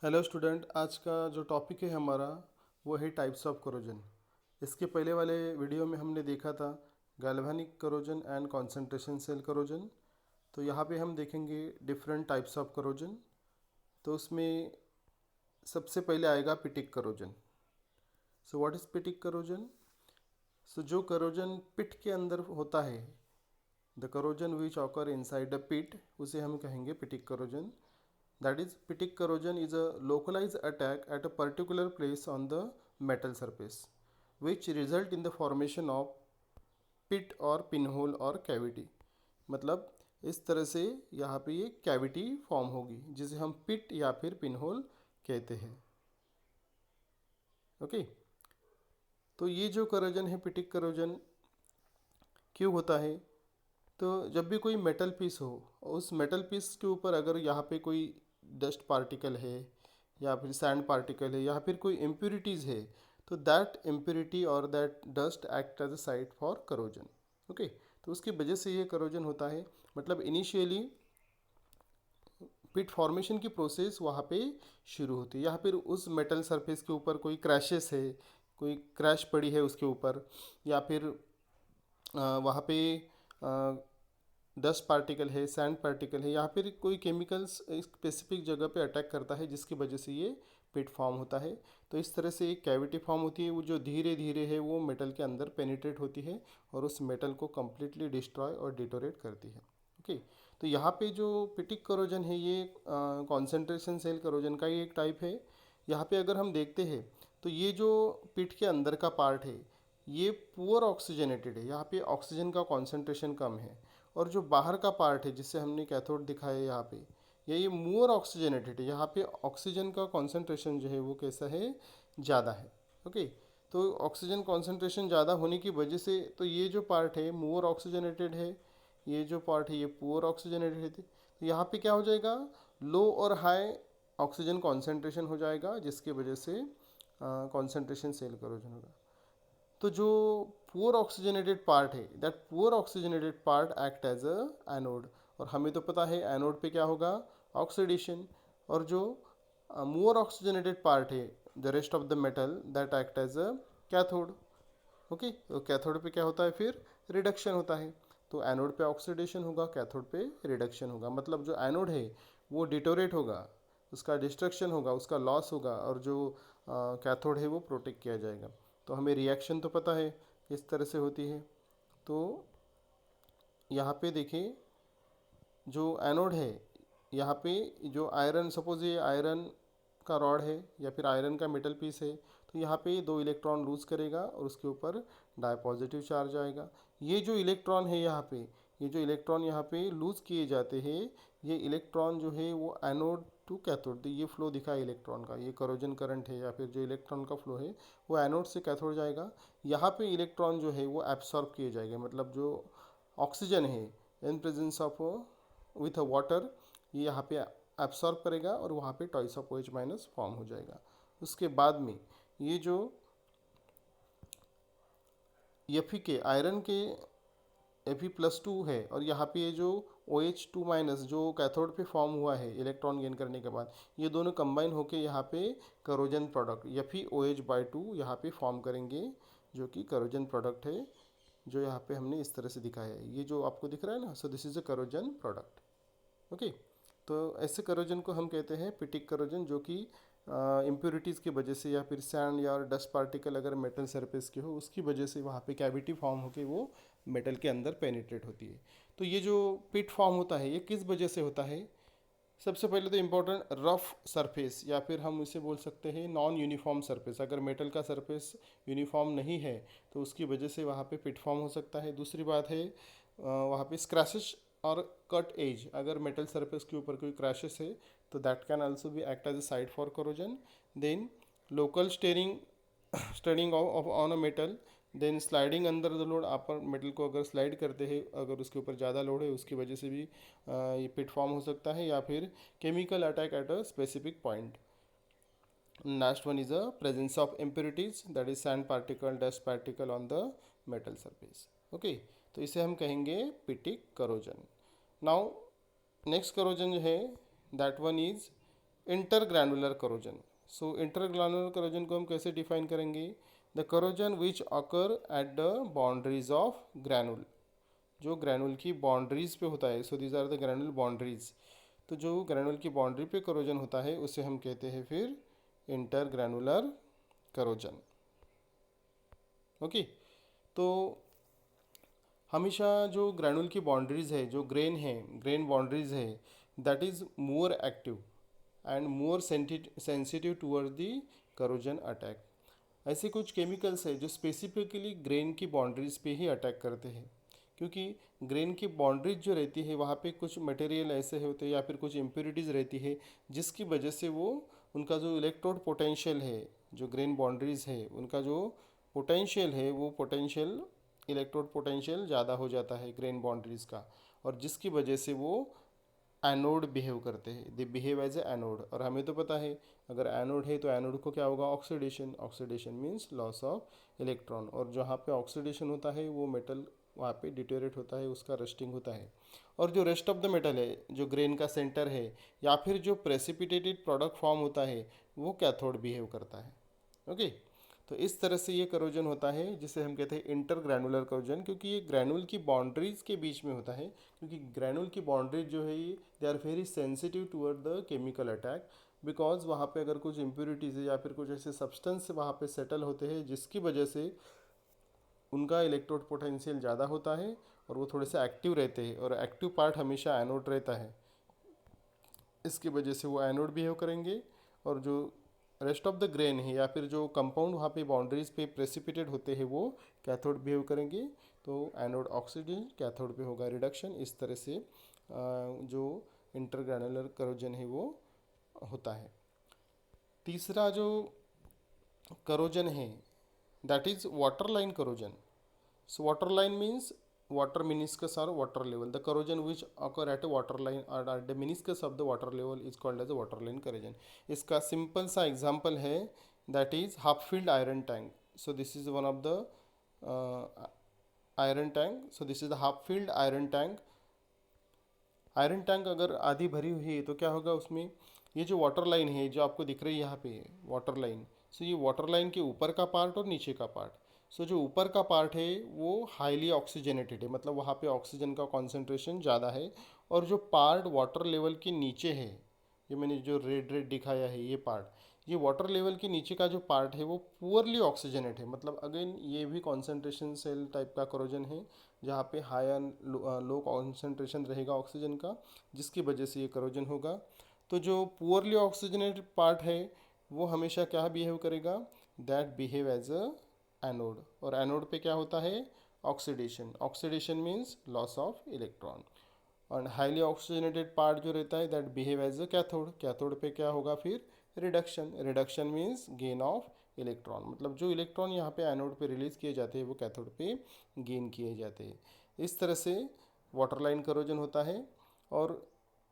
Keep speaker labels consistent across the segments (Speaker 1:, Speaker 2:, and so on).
Speaker 1: Hello student, आज का जो टॉपिक है हमारा वो है टाइप्स ऑफ करोजन। इसके पहले वाले वीडियो में हमने देखा था galvanic corrosion and concentration cell corrosion. तो यहाँ पे हम देखेंगे डिफरेंट टाइप्स ऑफ करोजन। तो उसमें सबसे पहले आएगा pitting corrosion. So what is pitting corrosion? So जो करोजन पिट के अंदर होता है, the corrosion which occur inside the pit, उसे हम कहेंगे pitting corrosion. That is, pitic corrosion is a localized attack at a particular place on the metal surface, which result in the formation of pit or pinhole or cavity. मतलब इस तरह से यहाँ पे ये कैविटी फॉर्म होगी जिसे हम पिट या फिर पिनहोल कहते हैं। ओके, तो ये जो करोजन है पिटिक करोजन क्यों होता है? तो जब भी कोई मेटल पीस हो, उस मेटल पीस के ऊपर अगर यहाँ पे कोई डस्ट पार्टिकल है या फिर सैंड पार्टिकल है या फिर कोई इम्प्योरिटीज़ है, तो दैट इम्प्योरिटी और that dust act as a site for corrosion. Okay, तो उसकी वजह से ये करोजन होता है। मतलब इनिशियली पिट फॉर्मेशन की प्रोसेस वहाँ पे शुरू होती है, या फिर उस मेटल सरफेस के ऊपर कोई क्रैशेस है, कोई क्रैश पड़ी है उसके ऊपर, या फिर वहाँ पे डस्ट पार्टिकल है, सैंड पार्टिकल है, या फिर कोई केमिकल्स स्पेसिफिक जगह पे अटैक करता है जिसकी वजह से ये पिट फॉर्म होता है। तो इस तरह से एक कैविटी फॉर्म होती है, वो जो धीरे धीरे है वो मेटल के अंदर पेनिट्रेट होती है और उस मेटल को कम्प्लीटली डिस्ट्रॉय और डिटोरेट करती है। ओके, तो यहाँ पे जो पिटिक करोजन है ये कॉन्सेंट्रेशन सेल करोजन का ही एक टाइप है। यहाँ पे अगर हम देखते हैं तो ये जो पिट के अंदर का पार्ट है ये पुअर ऑक्सीजनेटेड है, यहाँ पे ऑक्सीजन का कॉन्सेंट्रेशन कम है। और जो बाहर का पार्ट है जिससे हमने कैथोड दिखाया है यहाँ पे, ये मोर ऑक्सीजनेटेड है, यहाँ पे ऑक्सीजन का कॉन्सेंट्रेशन जो है वो कैसा है, ज़्यादा है। ओके, तो ऑक्सीजन कॉन्सेंट्रेशन ज़्यादा होने की वजह से तो ये जो पार्ट है मोर ऑक्सीजनेटेड है, ये जो पार्ट है ये पुअर ऑक्सीजनेटेड है। तो यहाँ पे क्या हो जाएगा, लो और हाई ऑक्सीजन कॉन्सेंट्रेशन हो जाएगा जिसकी वजह से कॉन्सेंट्रेशन सेल करोजन होगा। तो जो पुअर ऑक्सीजनेटेड पार्ट है, that poor oxygenated part act as a anode. और हमें तो पता है एनोड पे क्या होगा, ऑक्सीडेशन। और जो मोर ऑक्सीजनेटेड पार्ट है, the rest of the metal, that act as a cathode. Okay, तो कैथोड पे क्या होता है फिर, रिडक्शन होता है। तो एनोड पे ऑक्सीडेशन होगा, कैथोड पे रिडक्शन होगा। मतलब जो एनोड है वो डिटोरेट होगा, उसका डिस्ट्रक्शन होगा, उसका लॉस होगा, और जो कैथोड है वो प्रोटेक्ट किया जाएगा। तो हमें रिएक्शन तो पता है किस तरह से होती है। तो यहाँ पे देखिए जो एनोड है, यहाँ पे जो आयरन, सपोज ये आयरन का रॉड है या फिर आयरन का मेटल पीस है, तो यहाँ पे दो इलेक्ट्रॉन लूज करेगा और उसके ऊपर डाई पॉजिटिव चार्ज आएगा। ये जो इलेक्ट्रॉन है यहाँ पे, ये जो इलेक्ट्रॉन यहाँ पे लूज किए जाते हैं, ये इलेक्ट्रॉन जो है वो एनोड टू कैथोड, तो ये फ्लो दिखा है इलेक्ट्रॉन का, ये करोजन करंट है या फिर जो इलेक्ट्रॉन का फ्लो है वो एनोड से कैथोड जाएगा। यहाँ पे इलेक्ट्रॉन जो है वो एब्सॉर्ब किए जाएंगे, मतलब जो ऑक्सीजन है in presence of with a water, ये यहाँ पे एब्सॉर्ब करेगा और वहाँ पे toys of OH minus form हो जाएगा। उसके बाद में ये जो Fe के आयरन के Fe+2 है, और यहाँ पे ये जो OH2 माइनस जो कैथोड पे फॉर्म हुआ है इलेक्ट्रॉन गेन करने के बाद, ये दोनों कंबाइन होके यहाँ पे करोजन प्रोडक्ट FeOH/2 यहाँ पे फॉर्म करेंगे, जो कि करोजन प्रोडक्ट है, जो यहाँ पे हमने इस तरह से दिखाया है। ये जो आपको दिख रहा है ना, सो this is a corrosion product. Okay, तो ऐसे करोजन को हम कहते हैं पिटिक करोजन, जो कि इम्प्योरिटीज़ की वजह से या फिर सैंड या डस्ट पार्टिकल अगर मेटल सरफेस के हो उसकी वजह से वहाँ पे कैविटी फॉर्म होकर वो मेटल के अंदर पेनिट्रेट होती है। तो ये जो पिट फॉर्म होता है ये किस वजह से होता है? सबसे पहले तो इम्पोर्टेंट रफ सरफेस, या फिर हम इसे बोल सकते हैं नॉन यूनिफॉर्म सरफेस। अगर मेटल का सरफेस यूनिफॉर्म नहीं है तो उसकी वजह से वहाँ पे पिट फॉर्म हो सकता है। दूसरी बात है वहाँ पे स्क्रैचेस और कट एज, अगर मेटल सरफेस के ऊपर कोई क्रैशेस है तो that can also be act as a site for corrosion. Then local stirring studding of on a metal, then sliding under the load, आप मेटल को अगर स्लाइड करते हैं, अगर उसके ऊपर ज़्यादा लोड है उसकी वजह से भी ये पिट फॉर्म हो सकता है। या फिर chemical attack at a specific point. Next one is a presence of impurities, that is sand particle, dust particle on the metal surface. Okay, तो इसे हम कहेंगे pitting corrosion. Now next corrosion जो है that one is intergranular corrosion. So intergranular corrosion को हम कैसे define करेंगे? The corrosion which occur at the boundaries of granule, जो ग्रैनुल की बाउंड्रीज पे होता है। So these are the granule boundaries. तो जो ग्रैनुल की बाउंड्री पे करोजन होता है उसे हम कहते हैं फिर इंटरग्रैनुलर करोजन। ओके, तो हमेशा जो ग्रैनुल की बाउंड्रीज है, जो ग्रेन बाउंड्रीज है, that is more active and more sensitive toward the corrosion attack. ऐसे कुछ केमिकल्स है जो स्पेसिफिकली ग्रेन की बाउंड्रीज पे ही अटैक करते हैं, क्योंकि ग्रेन की बाउंड्रीज जो रहती है वहाँ पे कुछ मटेरियल ऐसे होते हैं या फिर कुछ इम्प्योरिटीज़ रहती है जिसकी वजह से वो उनका जो इलेक्ट्रोड पोटेंशियल है, जो ग्रेन बाउंड्रीज है उनका जो पोटेंशियल है, वो पोटेंशियल इलेक्ट्रोड पोटेंशियल ज़्यादा हो जाता है ग्रेन बाउंड्रीज का, और जिसकी वजह से वो एनोड बिहेव करते हैं। They behave as a anode. और हमें तो पता है अगर एनोड है तो एनोड को क्या होगा? Oxidation. Oxidation means loss of electron, और जहाँ पे ऑक्सीडेशन होता है वो मेटल वहाँ पे डिटेरेट होता है, उसका रस्टिंग होता है। और जो रेस्ट ऑफ द मेटल है, जो ग्रेन का सेंटर है या फिर जो प्रेसिपिटेटेड प्रोडक्ट फॉर्म होता है, वो कैथोड बिहेव करता है। ओके, तो इस तरह से ये करोजन होता है जिसे हम कहते हैं इंटरग्रैनुलर करोजन, क्योंकि ये ग्रैनुल की बाउंड्रीज के बीच में होता है। क्योंकि ग्रैनुल की बाउंड्रीज जो है ये they are very sensitive toward the chemical attack, because वहाँ पे अगर कुछ इम्प्योरिटीज़ है या फिर कुछ ऐसे सब्सटेंस वहाँ पे सेटल होते हैं जिसकी वजह से उनका इलेक्ट्रोड पोटेंशियल ज़्यादा होता है और वो थोड़े से एक्टिव रहते हैं, और एक्टिव पार्ट हमेशा एनोड रहता है, इसकी वजह से वो एनोड बिहेव करेंगे। और जो रेस्ट ऑफ द ग्रेन है या फिर जो कंपाउंड वहाँ पे बाउंड्रीज पे प्रेसिपिटेट होते हैं वो कैथोड बिहेव करेंगे। तो एनोड ऑक्सीजन, कैथोड पे होगा रिडक्शन। इस तरह से जो इंटरग्रैनुलर करोजन है वो होता है। तीसरा जो करोजन है that is water line corrosion. So water line means water meniscus or water level. The corrosion which occur at a water line or at the meniscus of the water level is called as a water line corrosion. इसका simple सा example है that is half filled iron tank. So this is one of the iron tank. So this is the half filled iron tank. Iron tank अगर आधी भरी हुई है तो क्या होगा उसमें? ये जो वाटर लाइन है जो आपको दिख रही है यहाँ पे वाटर लाइन, सो ये वाटर लाइन के ऊपर का पार्ट और नीचे का पार्ट। सो जो ऊपर का पार्ट है वो हाईली ऑक्सीजनेटेड है, मतलब वहाँ पे ऑक्सीजन का कॉन्सेंट्रेशन ज़्यादा है। और जो पार्ट वाटर लेवल के नीचे है, ये मैंने जो रेड रेड दिखाया है ये पार्ट, ये वाटर लेवल के नीचे का जो पार्ट है वो पुअरली ऑक्सीजनेट है। मतलब अगेन ये भी कॉन्सेंट्रेशन सेल टाइप का करोजन है जहाँ पे हाई एंड लो कॉन्सेंट्रेशन रहेगा ऑक्सीजन का, जिसकी वजह से ये करोजन होगा। तो जो पुअरली ऑक्सीजनेटेड पार्ट है वो हमेशा क्या बिहेव करेगा? That behave as a anode. और एनोड पे क्या होता है? Oxidation. Oxidation means loss of electron. और हाईली ऑक्सीजनेटेड पार्ट जो रहता है that behave as a cathode. Cathode पे क्या होगा फिर? Reduction. Reduction means gain of electron, मतलब जो इलेक्ट्रॉन यहाँ पे एनोड पे रिलीज किए जाते हैं वो कैथोड पे गेन किए जाते हैं। इस तरह से वाटर लाइन करोजन होता है। और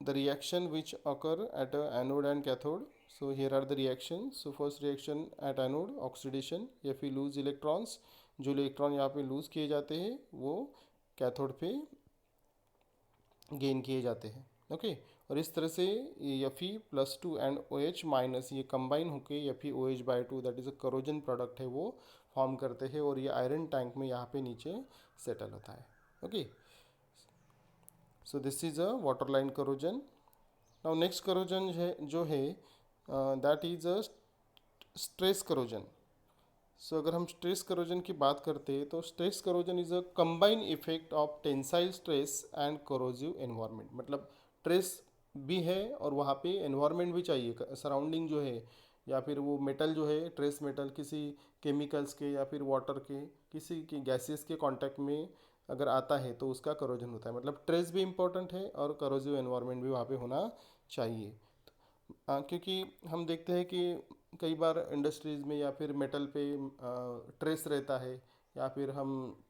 Speaker 1: the reaction which occur at anode and cathode, so here are the reaction. So first reaction at anode oxidation, या फिर लूज इलेक्ट्रॉन्स, जो इलेक्ट्रॉन यहाँ पे लूज किए जाते हैं वो कैथोड पे गेन किए जाते हैं। ओके, और इस तरह से Fe+2 एंड OH माइनस ये कंबाइन होकर FeOH/2 that is a corrosion product है वो फॉर्म करते हैं, और ये आयरन टैंक में यहाँ पे नीचे सेटल होता है। Okay, so this is a water line corrosion. Now next corrosion जो है that is a stress corrosion. So अगर हम स्ट्रेस करोजन की बात करते हैं तो stress corrosion is a combine effect of tensile stress and corrosive environment. मतलब ट्रेस भी है और वहाँ पे एनवायरनमेंट भी चाहिए, सराउंडिंग जो है, या फिर वो मेटल जो है ट्रेस मेटल किसी केमिकल्स के या फिर वाटर के किसी की गैसेस के कांटेक्ट में अगर आता है तो उसका करोजन होता है। मतलब ट्रेस भी इम्पोर्टेंट है और करोजिव एनवायरनमेंट भी वहाँ पे होना चाहिए। क्योंकि हम देखते हैं कि कई बार इंडस्ट्रीज़ में या फिर मेटल पे ट्रेस रहता है, या फिर हम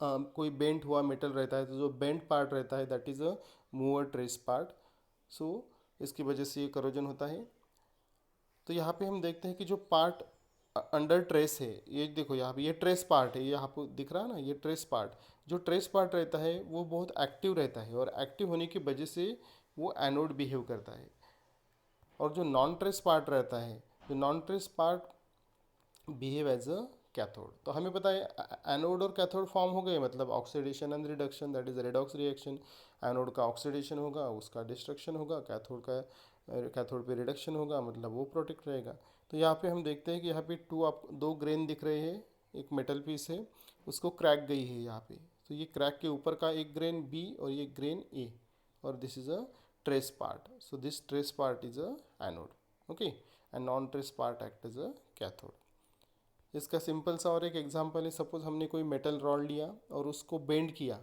Speaker 1: कोई बेंट हुआ मेटल रहता है तो जो बेंट पार्ट रहता है that is a more stress part. So इसकी वजह से ये करोजन होता है। तो यहाँ पे हम देखते हैं कि जो पार्ट अंडर ट्रेस है, ये देखो यहाँ पे ये ट्रेस पार्ट है, ये यहाँ पे दिख रहा है ना, ये ट्रेस पार्ट, जो ट्रेस पार्ट रहता है वो बहुत एक्टिव रहता है, और एक्टिव होने की वजह से वो एनोड बिहेव करता है। और जो नॉन ट्रेस पार्ट रहता है, जो non trace part behave as a cathode. तो हमें पता है एनोड और कैथोड फॉर्म हो गए, मतलब oxidation and reduction, that is redox reaction. Anode का ऑक्सीडेशन होगा, उसका डिस्ट्रक्शन होगा, कैथोड पे रिडक्शन होगा, मतलब वो प्रोटेक्ट रहेगा। तो यहाँ पे हम देखते हैं कि यहाँ पे आप दो ग्रेन दिख रहे हैं, एक मेटल पीस है, उसको क्रैक गई है यहाँ पे। तो ये क्रैक के ऊपर का एक ग्रेन बी और ये ग्रेन ए, और this is a trace part. So this trace part is a anode, okay, and non-trace part act as a cathode. इसका सिंपल सा और एक एग्जांपल है, सपोज हमने कोई मेटल रॉड लिया और उसको बेंड किया,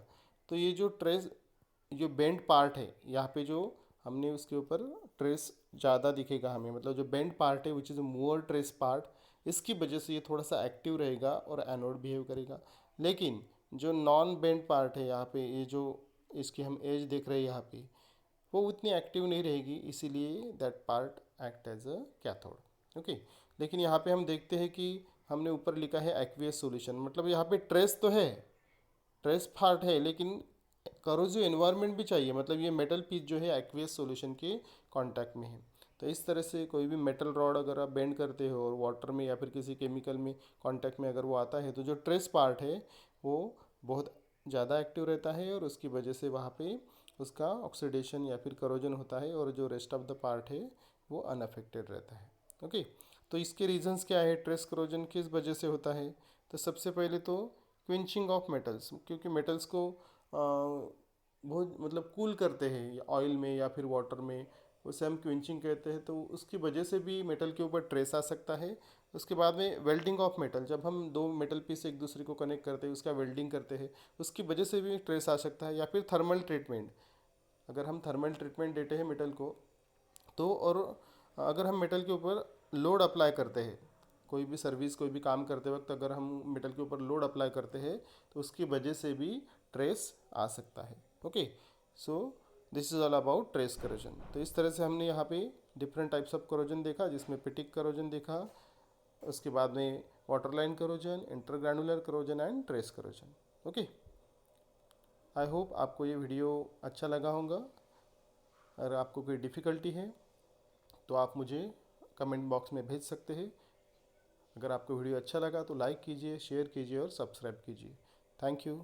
Speaker 1: तो ये जो बेंड पार्ट है यहाँ पे, जो हमने उसके ऊपर ट्रेस ज़्यादा दिखेगा हमें, मतलब जो बेंड पार्ट है which is mower trace part, इसकी वजह से ये थोड़ा सा एक्टिव रहेगा और एनोड बिहेव करेगा। लेकिन जो नॉन बेंड पार्ट है यहाँ पे, ये जो इसकी हम एज देख रहे हैं यहाँ पे, वो उतनी एक्टिव नहीं रहेगी, इसीलिए that part act as a cathode, okay. लेकिन यहाँ पे हम देखते हैं कि हमने ऊपर लिखा है एक्वियस सॉल्यूशन, मतलब यहाँ पे ट्रेस तो है, ट्रेस पार्ट है, लेकिन करोजिव एनवायरनमेंट भी चाहिए, मतलब ये मेटल पीस जो है एक्वियस सॉल्यूशन के कांटेक्ट में है। तो इस तरह से कोई भी मेटल रॉड अगर आप बेंड करते हो और वाटर में या फिर किसी केमिकल में कांटेक्ट में अगर वो आता है, तो जो ट्रेस पार्ट है वो बहुत ज़्यादा एक्टिव रहता है, और उसकी वजह से वहाँ पे उसका ऑक्सीडेशन या फिर करोजन होता है, और जो रेस्ट ऑफ द पार्ट है वो अनअफेक्टेड रहता है, ओके। तो इसके रीजंस क्या है, ट्रेस करोजन किस वजह से होता है? तो सबसे पहले तो क्विंचिंग ऑफ मेटल्स, क्योंकि मेटल्स को बहुत मतलब कूल करते हैं ऑयल में या फिर वाटर में, उसे हम क्विंचिंग कहते हैं। तो उसकी वजह से भी मेटल के ऊपर ट्रेस आ सकता है। उसके बाद में वेल्डिंग ऑफ मेटल, जब हम दो मेटल पीस एक दूसरे को कनेक्ट करते हैं, उसका वेल्डिंग करते हैं, उसकी वजह से भी ट्रेस आ सकता है। या फिर थर्मल ट्रीटमेंट, अगर हम थर्मल ट्रीटमेंट देते हैं मेटल को, तो और अगर हम मेटल के ऊपर लोड अप्लाई करते हैं, कोई भी सर्विस कोई भी काम करते वक्त अगर हम मेटल के ऊपर लोड अप्लाई करते हैं, तो उसकी वजह से भी ट्रेस आ सकता है, okay. So this is all about trace corrosion. तो इस तरह से हमने यहाँ पे डिफरेंट टाइप्स ऑफ करोजन देखा, जिसमें पिटिक करोजन देखा, उसके बाद में waterline corrosion, intergranular corrosion and stress corrosion, okay. I hope आपको ये वीडियो अच्छा लगा होगा। अगर आपको कोई डिफ़िकल्टी है तो आप मुझे कमेंट बॉक्स में भेज सकते हैं। अगर आपको वीडियो अच्छा लगा तो लाइक कीजिए, शेयर कीजिए और सब्सक्राइब कीजिए। Thank you.